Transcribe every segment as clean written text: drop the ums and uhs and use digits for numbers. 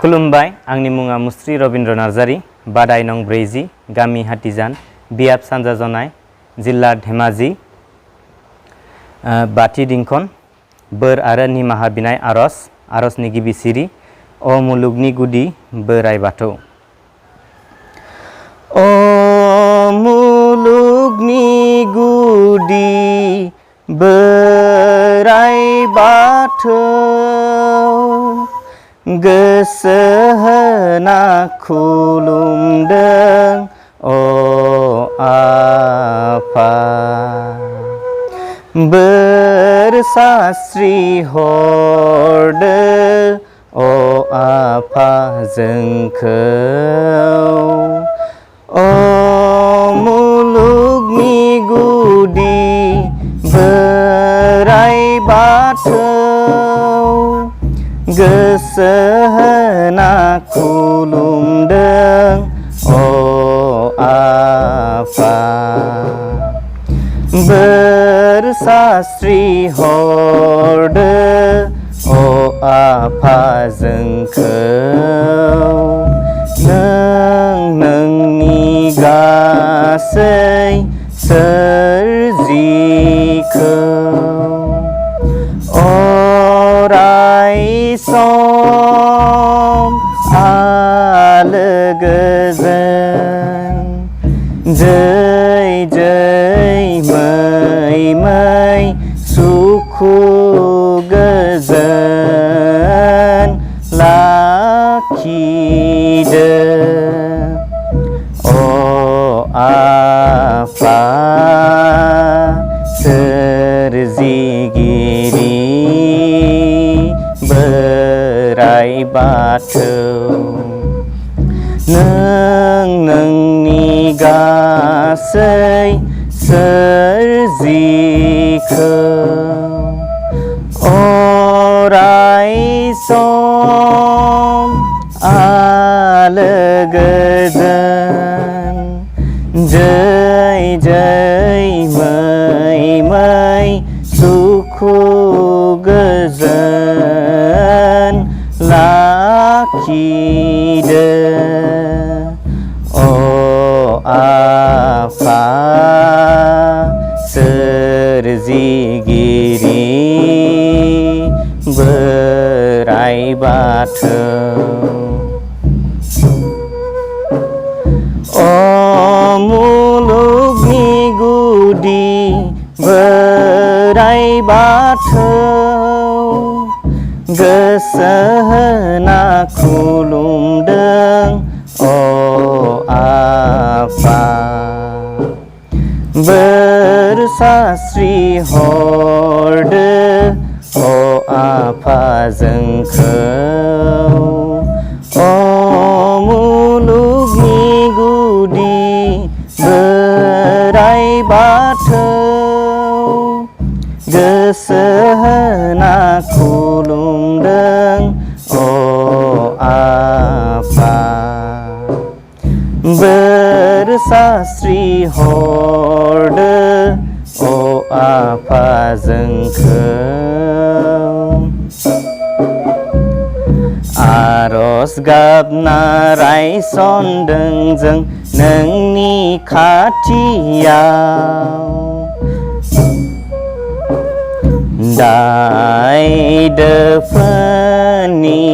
खुलुमबाय आंनि मुङा मुस्रि रबीन्द्र नार्जारी बादाय नं 40 गामि हातिजान बियाब सानजा जनाय जिल्ला धेमाजि बाथि दिंखन बोर आरो निमाहा बिनाय आरजनि गिबि सिरि अ मुलुगनि गुदि बोराइ बाथौ। अ मुलुगनि गुदि बोराइ बाथौ गोसो होना खुलुमदों अ आफा बोर सास्रि हरदो अ आफा जोंखौ अ मुलुगनि गुदि बोराइ बाथौ गोसो होना खुलुमदों अ आफा बोर सास्रि हरदो अ आफा जोंखौ नोंनि गासै सोरजिखौ अराय सम आलो गोजोन जै जै मै मै सुखु गोजोन लाखिदो अ आफा सोरजिगिरि बोराइ बाथौ नोंनि गासै सोरजिखौ अराय सम आलो गोजोन जै जै मै मै सुखु गोजोन लाखिदो अ आफा सोरजिगिरि बोराइ बाथौ अ मुलुगनि गुदि बोराइ बाथौ गोसो होना खुलुमदों अ आफा बोर सास्रि हरदो अ आफा जोंखौ अ मुलुगनि गुदि बोराइ बाथौ गोसो होना खुलुमदों अ आफा बोर सास्रि हरदो अ आफा जोंखौ आरज गाबना रायसनदों जों नोंनि खाथियाव दाय दोफोननि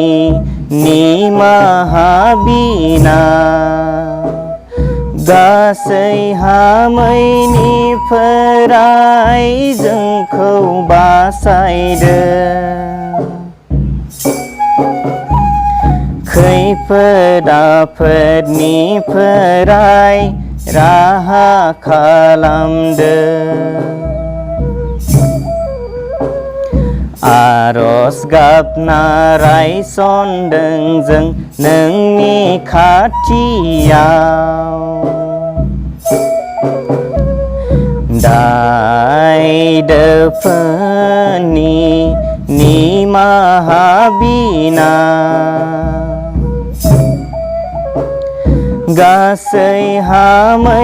निमाहा बिना गासै हामैनिफ्राय जोंखौ बासायदो खैफोद आफोदनिफ्राय राहा खालामदो आरज गाबना रायसनदों जों नोंनि खाथियाव दाय दोफोननि निमाहा बिना गासै हामैनिफ्राय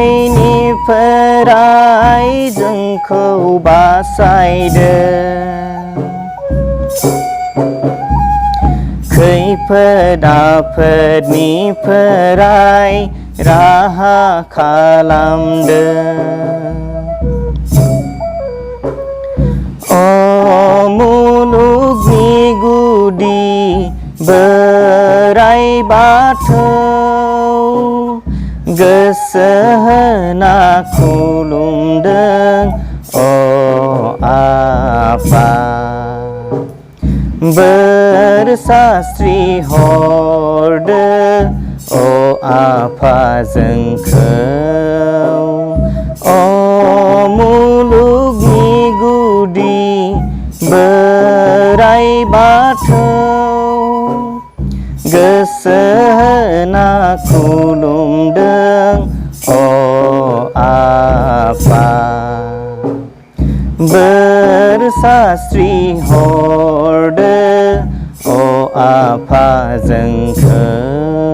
जोंखौ बासायदो खैफोद आफोदनिफ्राय राहा खालामदों। अ मुलुगनि गुदि बोराइ बाथौ, गोसो होना खुलुमदों अ आफा। बोर सास्रि हरदो अ आफा जोंखौ। अ मुलुगनि गुदि बोराइ बाथौ, गोसो होना खुलुमदों अ आफा। बोर सास्रि हरदो अ आफा जोंखौ।